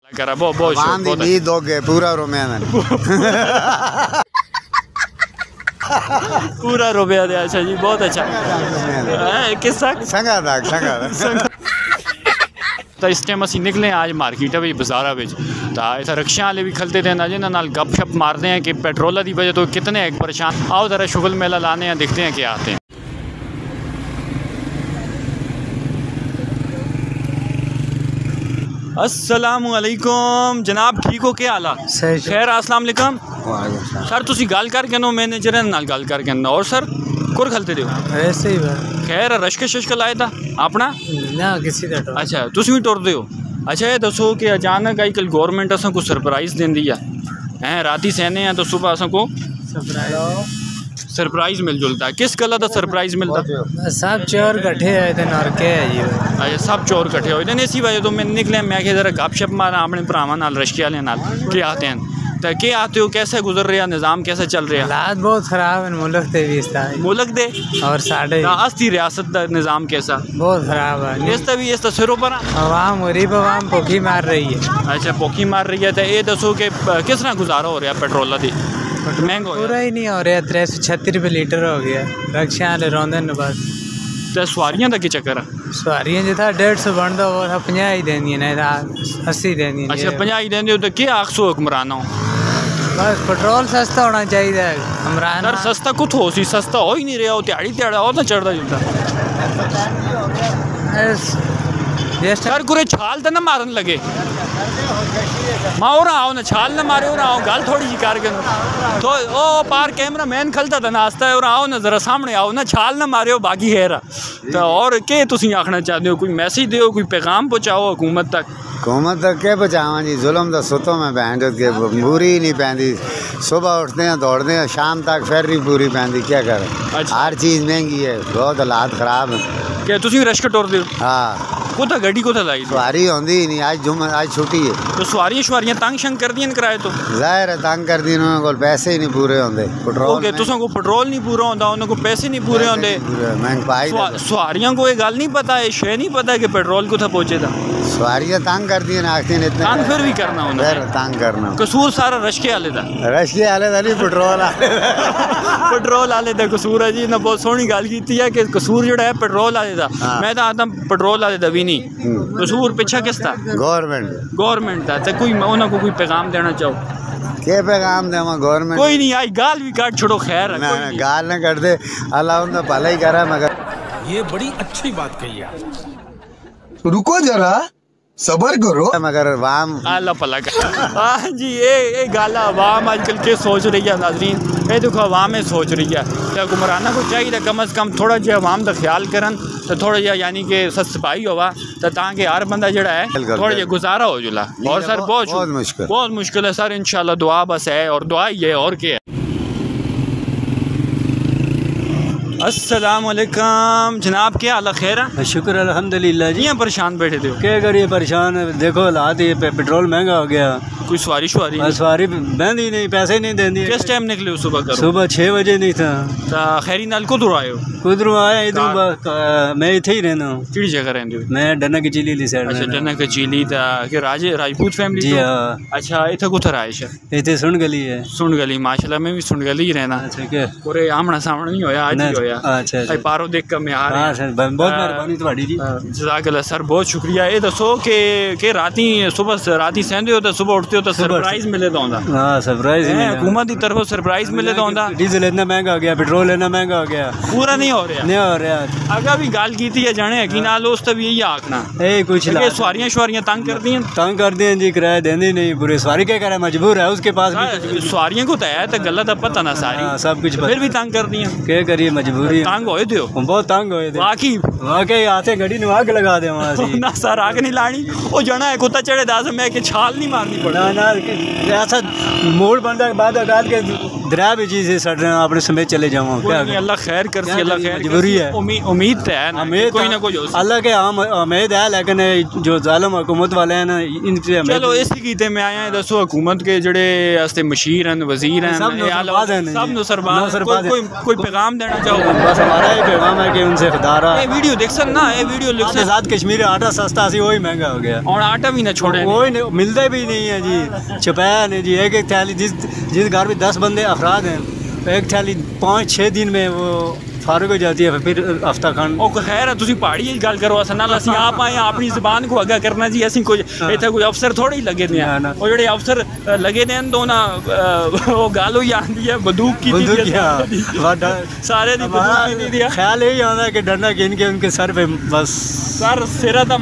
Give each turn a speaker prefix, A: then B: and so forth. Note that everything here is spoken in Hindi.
A: करा बहुत
B: पूरा रोमिया
A: पूरा रुपया दिया। अच्छा जी बहुत अच्छा किस्सा तो इस टाइम असी निकले आज मार्केट बाजारा तो इतना रिक्शा वाले भी खलते थे ना जिन्होंने गप शप मारते हैं कि पेट्रोल की वजह तो कितने परेशान। आओ ज़रा शुगल मेला लाने हैं, देखते हैं क्या आते हैं। अस्सलामुअलैकुम जनाब, ठीक हो? क्या हाल है? खैर अस्सलाम वालेकुम सर, तुसी गल करके नो मैनेजर नाल गल करके नो। और सर कुर खलते हो?
C: ऐसे ही
A: खैर रश्क शश्क लाए था अपना
C: ना किसी दा।
A: अच्छा तुसी भी टुरदे हो? अच्छा ये दसो कि अचानक आई कल गवर्नमेंट असा को सरप्राइज़ देंदी है राती सहने हैं तो सुबह असा को सरप्राइज़ मिल जुलता है। किस गल्ला दा सरप्राइज़ मिलता?
C: सब चोर कट्ठे आए थे और क्या है ये?
A: अच्छा सब चोर कट्ठे होए थे इसी वजह तो मैं निकले। मैं कि जरा गप शप मारा अपने भरावां नाल रश्के वाले नाल क्या आते हैं तो क्या आते हो? कैसे गुजर रहा निज़ाम, कैसा चल रहा?
C: हालात बहुत ख़राब है मुल्क दे भी
A: मुल्क दे
C: और साढ़े
A: अस्ती रियासत का निज़ाम कैसा?
C: बहुत ख़राब है।
A: इस सिरों पर
C: आवाम गरीब आवाम भूखी मार रही है।
A: अच्छा भूखी मार रही है तो ये दसो कि किस तरह गुजारा हो रहा पेट्रोल की? महंगा
C: पूरा ही नहीं हो रहा। 336 रुपये लीटर हो गया। रिक्शा वाले रोंदे न बस।
A: तो सवारियां का की चक्कर है?
C: सवारियां जो था 150 बनता वो था 50 ही देनी है, 80 देनी।
A: अच्छा 50 ही देंगे तो क्या आखसो हुक्मरान हो?
C: बस पेट्रोल सस्ता होना चाहिए हुक्मरान।
A: सर सस्ता कुछ हो सी, सस्ता हो ही नहीं रहा। दिहाड़ी दिहाड़ा और ना चढ़ता जुलता सर कुरे छाल तो ना मारन लगे माँ और आओ ना छाल ना मारे और आओ गल थोड़ी जी करके तो ओ पार कैमरा मैन खलता था नाश्ता है और आओ ना जरा सामने आओ ना छाल ना मारे हो बाकी है तो। और के तुसी आखना चाहते हो? कोई मैसेज दो, कोई पैगाम पहुँचाओ हुकूमत तक?
B: हुकूमत तक क्या पहुँचावा जी? जुल्म तो सुतों में बहन के पूरी ही नहीं पैंदी। सुबह उठते हैं दौड़ते हैं शाम तक फिर नहीं पूरी पैंदी। क्या करें? अच्छा। हर चीज़ महंगी है, बहुत हालात ख़राब है।
A: क्या तुसी रश्क टुरदे हो? हाँ। कुत्ता गड्डी कुत्ता लाई
B: सवारी होंदी ही नहीं। आज छुट्टी है
A: तो सवारियां तंग शंग कर दियां किराए तो?
B: जाहिर है तंग कर दी उन्होंने को पैसे ही नहीं पूरे होंदे। पेट्रोल
A: तुसां को पेट्रोल नहीं पूरा होंदा, उन्होंने को पैसे नहीं पूरे होंदे।
B: महंगाई
A: सवारियां को ये गल नहीं पता है, शे नहीं पता कि पेट्रोल कुत्था पहुंचे था।
B: सवारियां तंग कर दी आखती ने इतना
A: तंग फिर भी करना होना
B: तंग करना।
A: कसूर सारा रश्के वाले दा।
B: रश्के वाले दा नहीं पेट्रोल
A: पेट्रोल वाले दा कसूर है जी। ना बहुत सोहनी गल की है कि कसूर जो है पेट्रोल वाले दा। मैं तो आता पेट्रोल वाले दा भी नहीं। कसूर पीछा किस था? गवर्नमेंट था। तो कोई उन्होंने को कोई पैगाम देना चाहो?
B: क्या पैगाम दे गवर्नमेंट? कोई
A: नहीं आई गाल भी काट छोड़ो। खैर
B: गाल न कर दे, अल्लाह उनका भला ही करा। मगर
D: ये बड़ी अच्छी बात कही है।
B: रुको जरा सबर करो। मगर वाम
A: अल्लाह भला हाँ जी ये गाला अवाम आजकल के सोच रही है नाज़रीन। ये देखो अवाम सोच रही है तो हुक्मराना को चाहिए कम अज़ कम थोड़ा जहा अवाम का ख्याल करन तो थोड़ा जहा यानी कि सफाई होवा तो ताकि हर बंदा जड़ा है थोड़ा जहा गुजारा हो जुला। और सर बहुत मुश्किल है सर। इंशाल्लाह दुआ बस है और दुआ ही है और क्या है। अस्सलामुअलैकुम जनाब, क्या हाल खैर है?
C: शुक्र अल्हम्दुलिल्लाह जी।
A: यहाँ परेशान बैठे थे?
C: क्या करिए परेशान है, देखो हालात ये पेट्रोल महंगा हो गया।
A: कोई सवारी
C: सवारी बहती नहीं, पैसे नहीं देती।
A: किस टाइम निकले हो?
C: सुबह 6 बजे नहीं था।
A: खैरी नाल कुदर आए हो?
C: कुदर आया इधर मैं इथे ही रहना हूँ।
A: किड़ी जगह रहते हो?
C: मैं डना की चीली साइड।
A: अच्छा डना की चीली राजपूत फैमिली
C: जी? हाँ।
A: अच्छा इथे कुधर आए?
C: इथे सुन गली है।
A: सुन गली माशाल्लाह मैं भी सुन गली ही रहना।
C: अच्छा क्या
A: पूरे आमना सामना नहीं होया आज ही होया।
C: अच्छा
A: पारो देख कर मैं आ रहा।
C: बहुत मेहरबानी तुम्हारी जी।
A: जज़ाकल्लाह सर बहुत शुक्रिया। ये दसो कि राती सुबह राती सहंदे हो तो सुबह उठते हो तो सरप्राइज मिले तो होंदा?
C: हां सरप्राइज
A: हुकूमत की तरफ सरप्राइज मिले तो होंदा।
C: डीजल इतना महंगा हो गया, पेट्रोल इतना महंगा हो गया,
A: पूरा नहीं हो रहा। अगर भी गल की है जाने है कि नाल उस तब यही आखना
C: ए कुछ
A: सवारियां तंग कर दी
C: जी, किराया देंदी नहीं पूरे। सवारी क्या करे, मजबूर है उसके पास।
A: सवारियों को तो है तो गलत पता ना सारी
C: सब कुछ,
A: फिर भी तंग कर दी।
C: क्या करिए मजबूरी।
A: तंग होए थे?
C: बहुत तंग होए थे
A: वाकई।
C: आते गड्डी ने आग लगा दे वहां से
A: ना सर आग नहीं लानी। वो जना है कुत्ता चढ़े दास में कि छाल नहीं मारनी पड़ा
C: ना ऐसा मोड़ बनता बाद अगात के दरिया भी चीज से सड़ रहे हैं अपने समेत चले जाऊँ। क्या
A: अल्लाह खैर कर सी, अल्लाह खैर
C: मजबूरी है।
A: उम्मीद है ना कोई ना कोई
C: अल्लाह के उम्मीद है, लेकिन जो जालिम हुकूमत वाले हैं ना इनसे
A: चलो इसी कीते में आया है। दसो हुकूमत के जड़े मशीर हैं, वजीर हैं, सब नो सरबाज कोई पैगाम देना चाहो?
C: बस हमारा ही पैगाम है कि उनसे खुदा रहा
A: ये वीडियो देख सकना, ये वीडियो लिख
C: के साथ कश्मीरी आटा सस्ता सी वही महंगा हो गया
A: और आटा भी ना छोड़े,
C: वही मिलते भी नहीं है जी। छपाया नहीं जी, एक थैली जिस घर में 10 बंदे अफराद हैं, एक थैली 5-6 दिन में वो फारूक हो जाती है, फिर हफ्ता खंड।
A: ओ खैर है, तुसी पहाड़ी गल करो, अस नाल असीं आप आए अपनी ज़बान को अग्गा करना जी, असीं कोई इत्थे कोई अफसर थोड़े ही लगे दे हैं। ओ जेड़े अफसर लगे दे तो ना वो गल होई आंदी है बंदूक की सारे दी बंदूक की दी।
C: ख्याल यही आता है कि डरना कि इनके उनके सर पे बस
A: सर सिरा दा